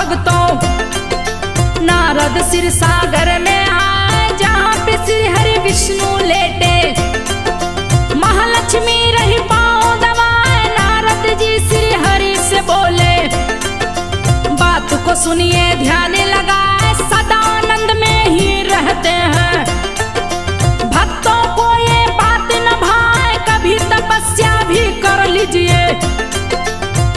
भक्तों, नारद सिर सागर में आए जहाँ पे श्री हरि विष्णु लेटे। महालक्ष्मी रही पाँव दबाए, नारद जी श्री हरि से बोले, बात को सुनिए ध्यान लगाए, सदा आनंद में ही रहते हैं। भक्तों को ये बात न भाए, कभी तपस्या भी कर लीजिए।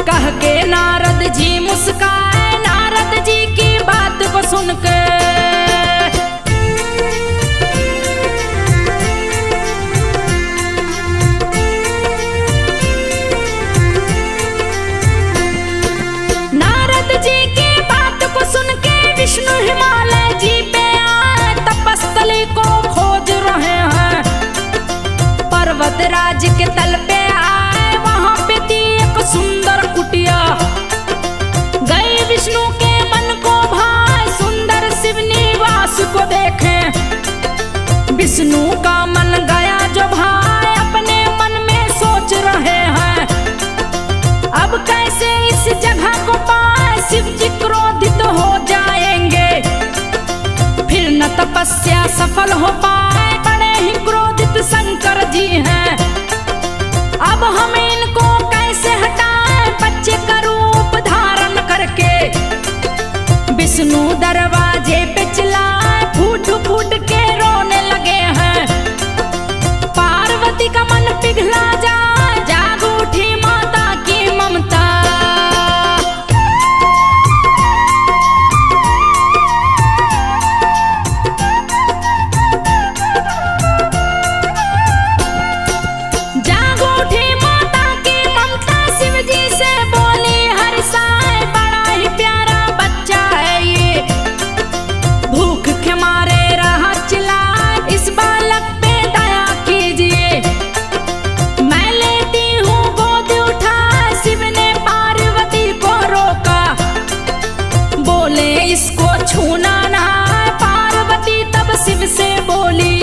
कह के नारद जी मुस्काए, नारद जी की बात को सुन के। नारद जी की बात को सुन के विष्णु हिमालय जी पे आए, तपस्थली को खोज रहे हैं। पर्वत राज के तल पे आए, वहां पे थी एक सुंदर कुटिया। गए विष्णु के मन को भाए, सुंदर शिव निवास को देखे। विष्णु का मन गया जो भाई, अपने मन में सोच रहे हैं, अब कैसे इस जगह को पाए। शिव जी क्रोधित हो जाएंगे, फिर न तपस्या सफल हो पाए। बड़े ही क्रोधित शंकर जी हैं, अब हम इनको कैसे हटाएं। बच्चे का रूप धारण करके विष्णु दरवाजे पे चिल्लाए, फूट फूट के रोने लगे हैं। पार्वती का मन पिघला जाए, जाग उठी माता की ममता। जाग उठी माता की ममता, शिव जी से बोली हरि साई, बड़ा ही प्यारा बच्चा है ये। भूख के मारे रहा चिल्लाए, इस बालक पे दया कीजिए। मैं लेती हूँ गोद उठा, शिव ने पार्वती को रोका। बोले इसको छूना ना, पार्वती तब शिव से बोली,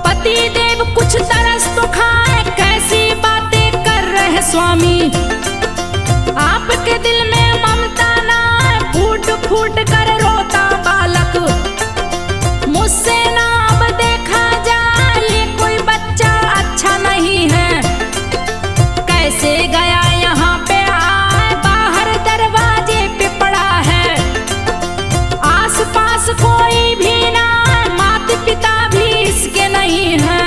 पति देव कुछ तरस तो खाए। कैसी बातें कर रहे स्वामी, आपके दिल में ममता ना। फूट फूट कर रोता बालक, मुझसे ना अब देखा जाए, ये कोई बच्चा अच्छा नहीं है। कैसे गया यहाँ पे आए, बाहर दरवाजे पे पड़ा है। आस पास कोई भी ना, माता पिता भी इसके नहीं है।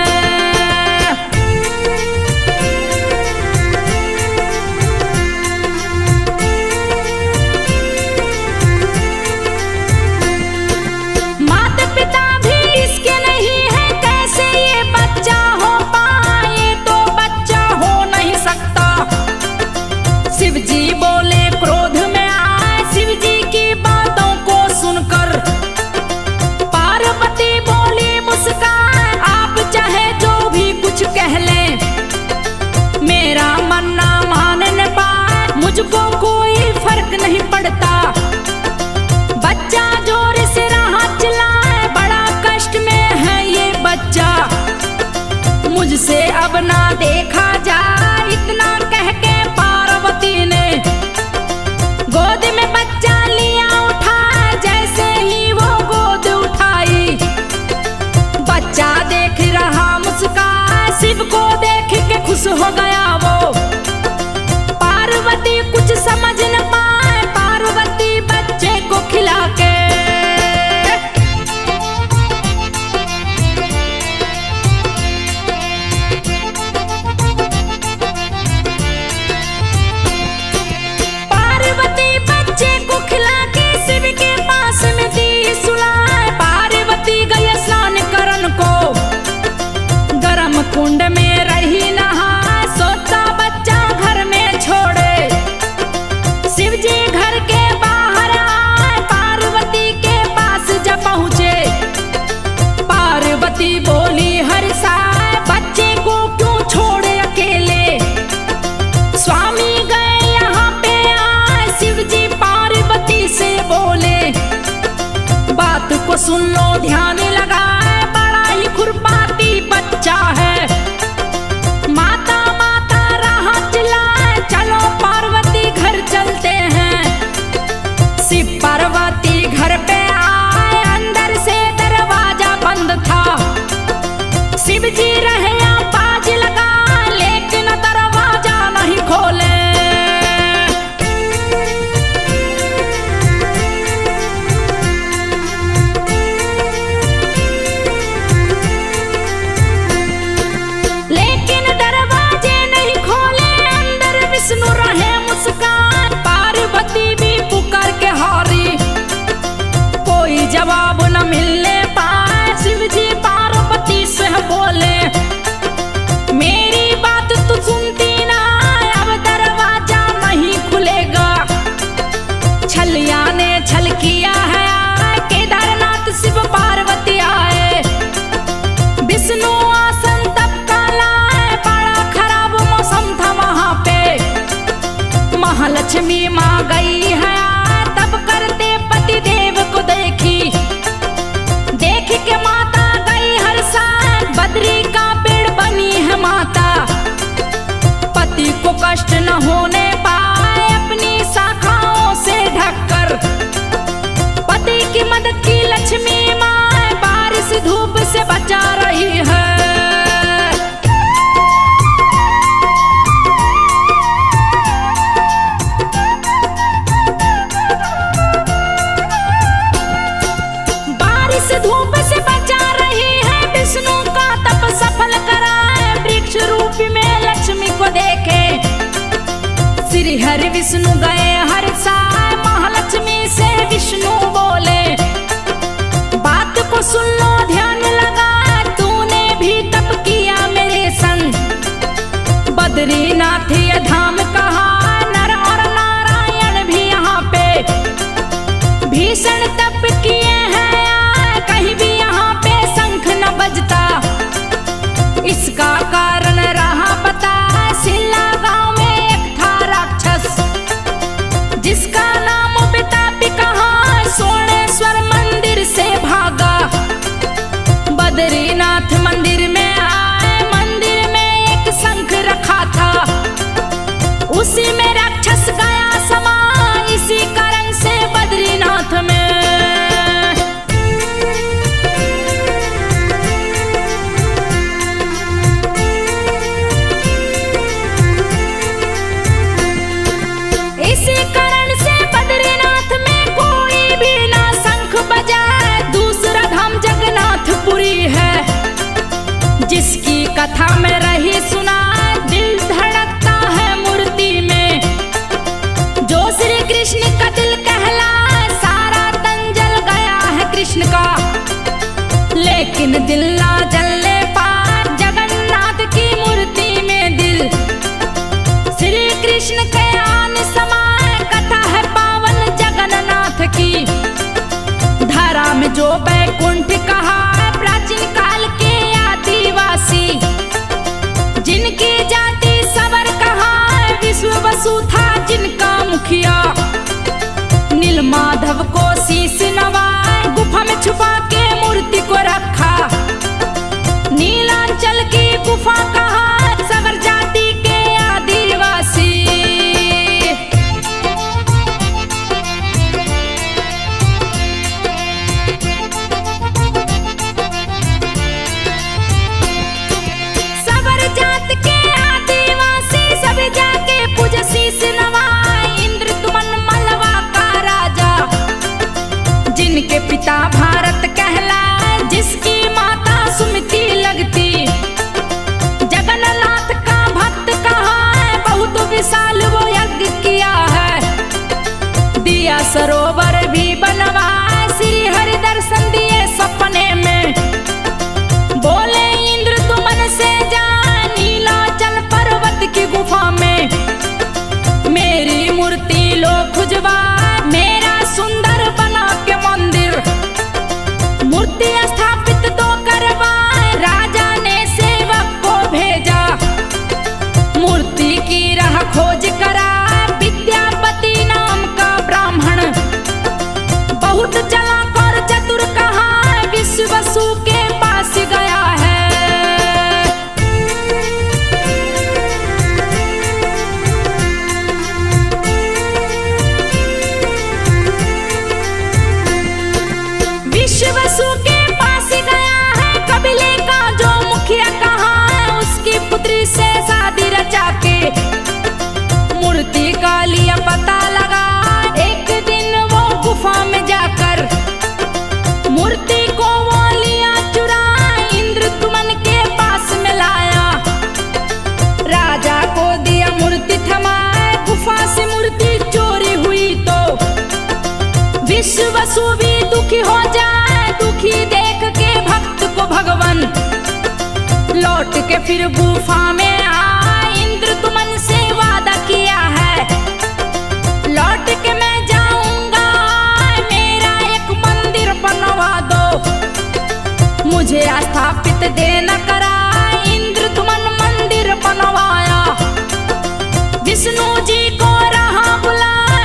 माता पिता भी इसके नहीं है, कैसे ये बच्चा हो पाए, तो बच्चा हो नहीं सकता। शिव जी बोले क्रोध में आए, शिव जी की बातों को सुनकर पार्वती बोली मुस्कान, आप चाहे जो भी कुछ कह लें, मेरा मन ना मान न पाए। मुझको कोई फर्क नहीं पड़ता। बच्चा जोर से रहा चिल्लाए, बड़ा कष्ट में है ये बच्चा, मुझसे अब ना देखा जाए। इतना कह के पार्वती ने गोद में बच्चा लिया उठा। जैसे ही वो गोद उठाई, बच्चा देख रहा मुस्कान, शिव को देख के खुश हो गया वो। पार्वती कुछ समझ न पाए, पार्वती बच्चे को खिला के। पार्वती बच्चे को खिला के शिव के पास में दी सुलाए। पार्वती गई स्नान करन को, गरम कुंड में रही नहा। सोता बच्चा घर में छोड़े, शिव जी घर के बाहर आए। पार्वती के पास जब पहुँचे, पार्वती बोली हरि साई, बच्चे को क्यों छोड़े अकेले। स्वामी गए यहाँ पे आए, शिव जी पार्वती से बोले, बात को सुन लो ध्यान लगाए, बड़ा ही खुरपाती बच्चा है। माता माता रहा चिल्लाए, चलो पार्वती घर चलते हैं। माँ गई है तब करते पति देव को देखी। देख के माता गई हर साल बद्री का पेड़ बनी है माता। पति को कष्ट न होने पाए अपनी शाखाओं से ढककर। पति की मदद की लक्ष्मी माँ बारिश धूप से बचा रही है। बारिश धूप से बचा रही है, विष्णु का तप सफल कराए। वृक्ष रूप में लक्ष्मी को देखे श्री हरि विष्णु गए हर साल। महालक्ष्मी से विष्णु बोले बात को सुन लो ध्यान लगा, तूने भी तप किया मेरे संग। बद्रीनाथ ये धाम कहा, नर और नारायण भी यहाँ पे भीषण तप किए हैं। कहीं भी यहाँ पे शंख न बजता, इसका कारण रहा पता। सिल्ला गांव में एक था राक्षस, जिसका नाम बेतापी कहा। सोनेश्वर मंदिर से भागा, बद्रीनाथ मंदिर में आए। मंदिर में एक शंख रखा था, उसी में राक्षस गया समा। इसी कारण से बद्रीनाथ में जिसकी कथा में रही सुना, दिल धड़कता है मूर्ति में। जो श्री कृष्ण का दिल कहला, सारा तन जल गया है कृष्ण का। लेकिन दिल ना जलने पाए जगन्नाथ की मूर्ति में दिल। श्री कृष्ण के आने समय कथा है पावन जगन्नाथ की। धरा में जो बैकुंठ कहा है, प्राचीन काल के आदिवासी। जिनकी जाति सबर कहा है, विश्व वसु था जिनका मुखिया। नीलमाधव को शीश नवाए, गुफा में छुपा के मूर्ति को रखा। नीलांचल की गुफा कहा, सबर जाति के आदिवासी। जिनके पिता भारत कहलाए, जिसकी माता सुमति लगती। जगन्नाथ का भक्त कहा है, बहुत विशाल वो यज्ञ किया है। दिया सरोवर भी बनवाए, श्री हरि दर्शन दिए सपने में। बोले इंद्र तू मन से जा, नीलाचल पर्वत की गुफा में। मेरी मूर्ति लो खुजवा, मेरा सुंदर बना के मंदिर। मूर्ति स्थापित तो करवाए, राजा ने सेवक को भेजा। मूर्ति की राह खोज करा, विद्यापति नाम का ब्राह्मण। बहुत चालाक और चतुर कहा, विश्व वसु के पास गया है। वसु के पास गया है, कबीले का जो मुखिया कहा है। उसकी पुत्री से शादी रचा के मूर्ति का लिया पता लगा। एक दिन वो गुफा में जाकर मूर्ति को वो लिया चुरा। इंद्र तुमन के पास में लाया, राजा को दिया मूर्ति थमाए। गुफा से मूर्ति चोरी हुई तो विश्व वसु भी दुखी हो जाए। दुखी देख के भक्त को भगवान लौट के फिर गुफा में आए। इंद्र तुमन से वादा किया है, लौट के मैं जाऊंगा। मेरा एक मंदिर बनवा दो, मुझे स्थापित देना करा। इंद्र तुमन मंदिर बनवाया, विष्णु जी को रहा बुलाए।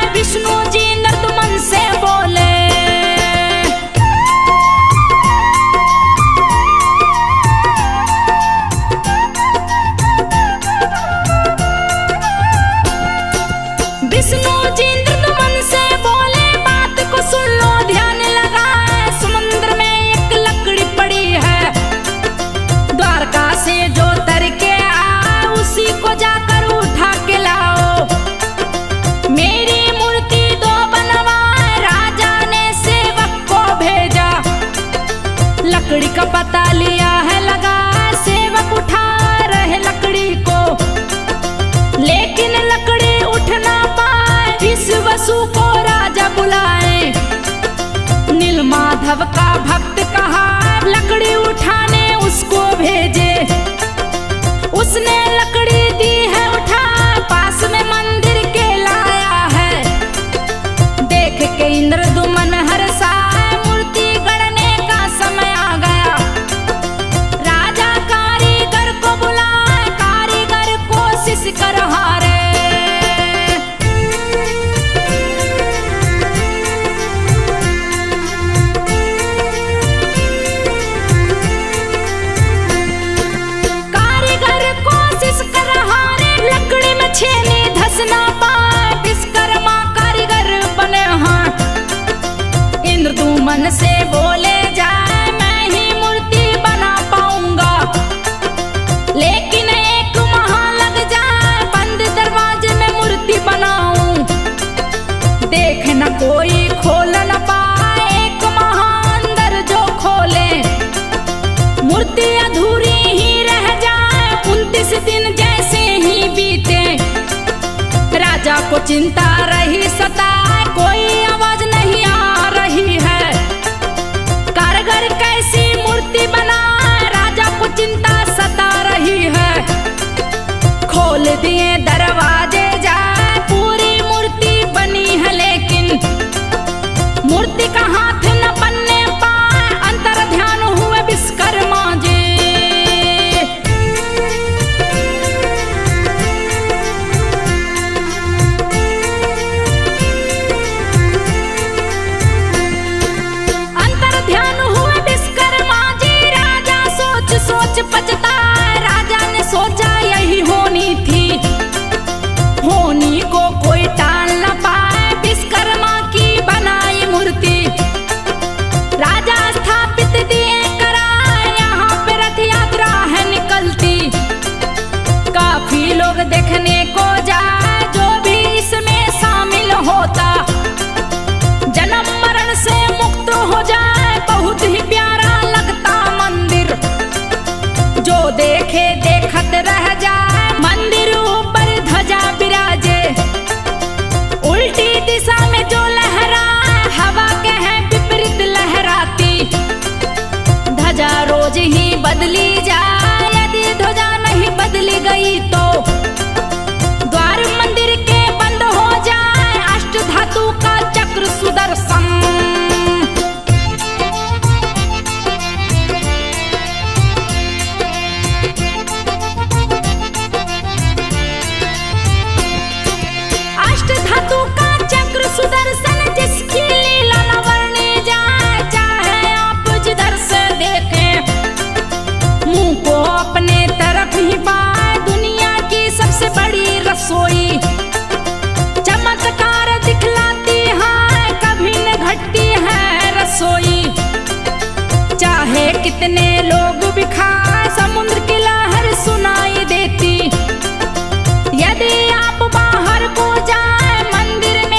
मन से बोले जाए मैं ही मूर्ति बना पाऊंगा, लेकिन एक माह लग जाए बंद दरवाजे में मूर्ति बनाऊं। देख न कोई खोल न पाए, एक माह अंदर जो खोले मूर्ति अधूरी ही रह जाए। 29 दिन जैसे ही बीते राजा को चिंता रही सताए, कोई आवाज नहीं आ रही है, कारगर कैसी मूर्ति बनाए, राजा को चिंता सता रही है। खोल दिए दरवाजे जाए, पूरी मूर्ति बनी है, लेकिन मूर्ति का हाथ न बनने पाए, अंतर ध्यान हुए विश्वकर्मा जी। पछताए, राजा ने सोचा यही होनी थी, होनी को कोई टाल न पाए, विश्वकर्मा की बनाई मूर्ति राजा स्थापित दिए कराए। यहाँ पे रथ यात्रा है निकलती, काफी लोग देखने को जाए, जो भी इसमें शामिल होता जन्म मरण से मुक्त हो जाए। बहुत ही प्यारा लगता मंदिर, जो देखे देखत रह जाए, मंदिर ऊपर ध्वजा बिराजे, उल्टी दिशा में जो लहराए, हवा के है विपरीत लहराती, ध्वजा रोज ही बदली जाए, यदि ध्वजा नहीं बदली गई तो द्वार मंदिर के बंद हो जाए। अष्ट धातु का चक्र सुदर्शन सुदर्शन जिसकी लीला न वर्णी जाए, चाहे आप जिधर से देखें मुंह को अपने तरफ ही पाए। दुनिया की सबसे बड़ी रसोई चमत्कार दिखलाती है, कभी न घटती है रसोई, चाहे कितने लोग भी खाए, समुद्र की लहर सुनाई देती। यदि आप बाहर को जाए मंदिर में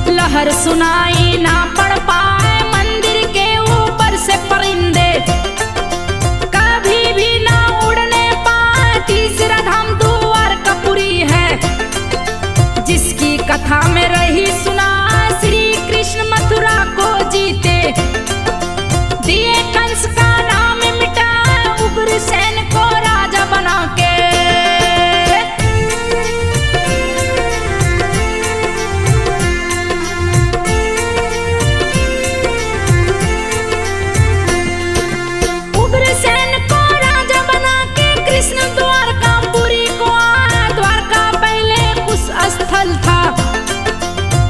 लहर सुनाई ना पड़ पाए, मंदिर के ऊपर से परिंदे कभी भी ना उड़ने पाए। तीसरा धाम द्वारकापुरी है, जिसकी कथा में रही सुना, श्री कृष्ण मथुरा को जीते, दिए कंस का नाम मिटा, उग्रसेन को राजा बना के।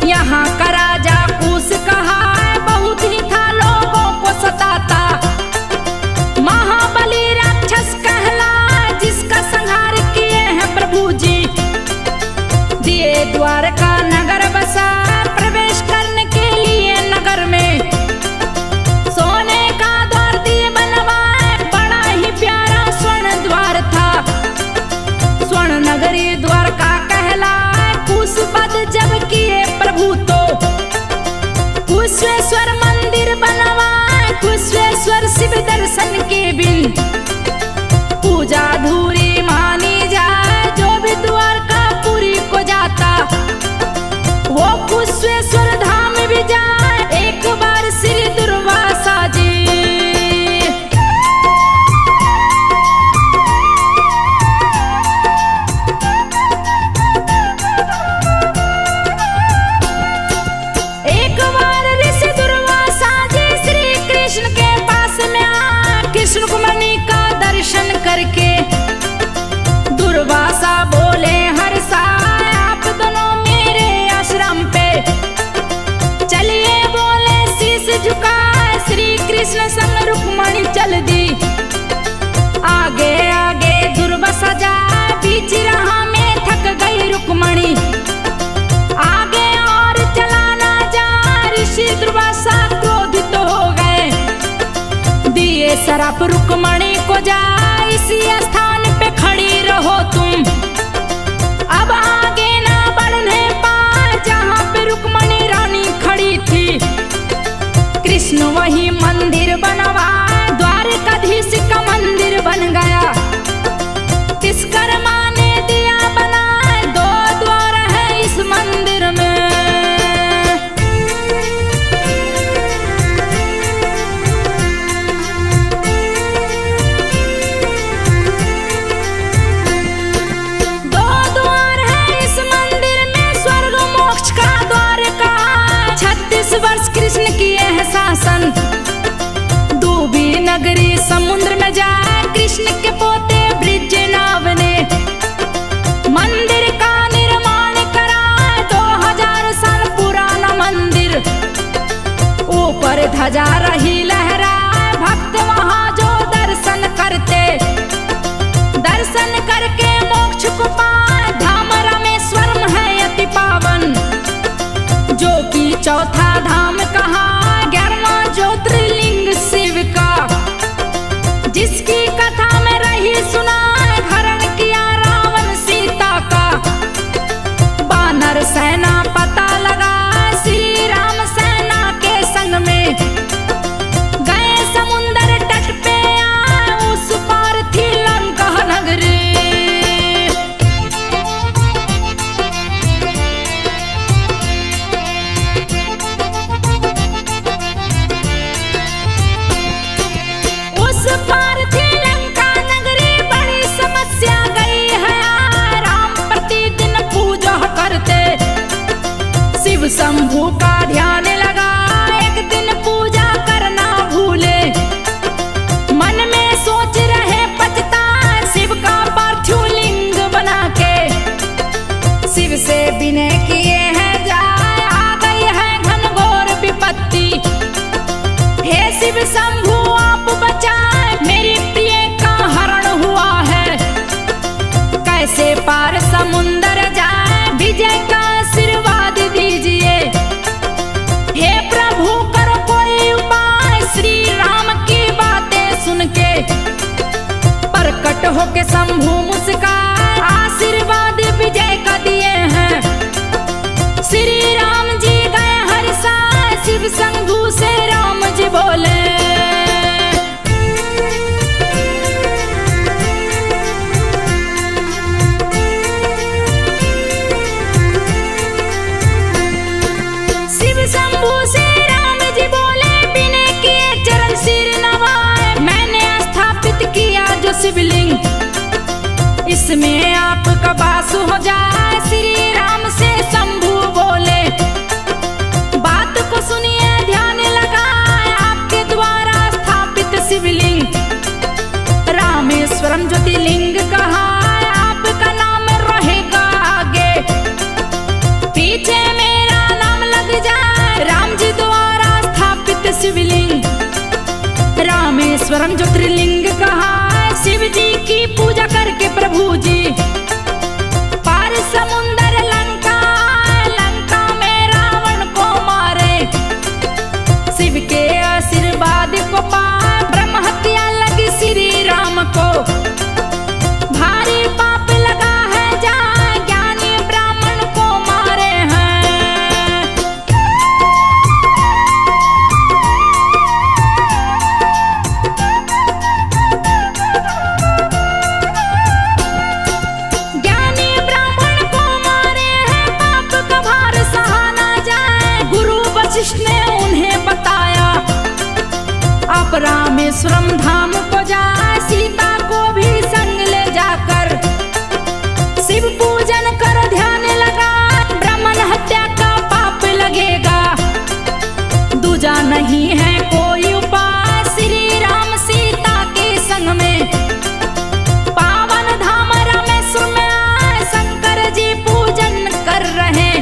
यहाँ का राजा कुश कहा, बहुत ही था लोगों को सताता, महाबली राक्षस कहला, जिसका संहार किए हैं प्रभु जी। दिए द्वारका नगर बसा, प्रवेश करने के लिए नगर में सोने का द्वार दिए बनवाए, बड़ा ही प्यारा स्वर्ण द्वार था, स्वर्ण नगरी द्वारका कहला। कुश पद जब किए प्रभु तो कुशेश्वर मंदिर बनवाए, कुशेश्वर शिव दर्शन के बिन पूजा अधूरी मानी जाए। जो भी द्वारकापुरी को जाता वो कुशेश्वर धाम भी जाए, एक बार श्री दुर्वासा जी। करके दुर्वासा बोले हर साल आप दोनों मेरे आश्रम पे चलिए, बोले शीश झुका, श्री कृष्ण संग रुक्मणी चल दी। आगे आगे दुर्वासा जा, बीच राह में थक गई रुक्मणी, आगे और चला ना जा, तरफ रुक्मणी को जा, इसी स्थान पे खड़ी रहो तुम, अब आगे ना बढ़ने पाए जहाँ पे रुक्मणी रानी खड़ी थी। कृष्ण वही मंदिर बनवाए, द्वारकाधीश का मंदिर बन गया। विश्वकर्मा ने दिया बनाए, 2 द्वार है इस मंदिर में। वर्ष कृष्ण किए हैं शासन, डूबी नगरी समुद्र में जाए, कृष्ण के पोते बृजनाभ ने मंदिर का निर्माण करा। 2000 साल पुराना मंदिर, ऊपर ध्वजा रही लहराए, भक्त वहां जो दर्शन करते, दर्शन करके मोक्ष को पाए। धाम रामेश्वरम है अति पावन, जो कि चौथा धाम कहा, 11वां ज्योतिर्लिंग शिव का, जिसकी कथा में रही सुना, हरण किया रावण सीता का। बानर सेना पता लगा, श्री राम सेना के संग में गए समुंदर तट पे आए, उस पार थी लंका नगरी। शंभू का ध्यान लगा, एक दिन पूजा करना भूले, मन में सोच रहे पछता, शिव का पार्थिव लिंग बना के शिव से विनय किए हैं जाए, आ गई है घनघोर विपत्ति। हे शिव शंभू आप बचाए, मेरी प्रिय का हरण हुआ है, कैसे पार समुंदर जाए, विजय का आशीर्वाद दीजिए। हे प्रभु करो कोई उपाय, श्री राम की बातें सुन के प्रकट होके शंभू मुस्काए, आशीर्वाद विजय का दिए हैं। श्री राम जी गए हर्षाए, शिव शंभू से राम जी बोले, शंभू से राम जी बोले, बिने किए चरण सिर नवाए, मैंने स्थापित किया जो शिवलिंग, इसमें आपका वास हो जाए। श्री राम से शंभू बोले, बात को सुनिए ध्यान लगाए, आपके द्वारा स्थापित शिवलिंग रामेश्वरम ज्योतिर्लिंग कहा, आपका नाम रहेगा आगे, पीछे मेरा नाम लग जाए, राम जी द्वारा स्थापित शिवलिंग रामेश्वरम ज्योतिर्लिंग कहा। शिव जी की पूजा करके प्रभु जी पार समुंदर लंका, लंका में रावण को मारे, शिव के आशीर्वाद को पाए, ब्रह्म हत्या लगी श्री राम को, भारी पाप लगा है जाए, ज्ञानी ब्राह्मण को मारे हैं। ज्ञानी ब्राह्मण को मारे हैं, पाप का भार सहा ना जाए, गुरु वशिष्ठ ने उन्हें बताया, आप रामेश्वरम धाम को जाए, सीता को भी संग ले जाकर शिव पूजन कर ध्यान लगा, ब्राह्मण हत्या का पाप लगेगा, दूजा नहीं है कोई उपाय, श्री राम सीता के संग में पावन धाम रामेश्वर में आए, शंकर जी पूजन कर रहे,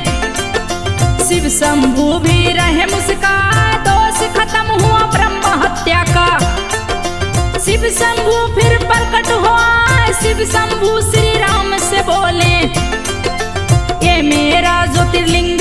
शिव शंभू भी रहे मुस्काए, दोष खत्म हुआ ब्रह्म हत्या का, शिव शंभू फिर प्रकट हुआ, शिव शंभू श्री राम से बोले, ये मेरा ज्योतिर्लिंग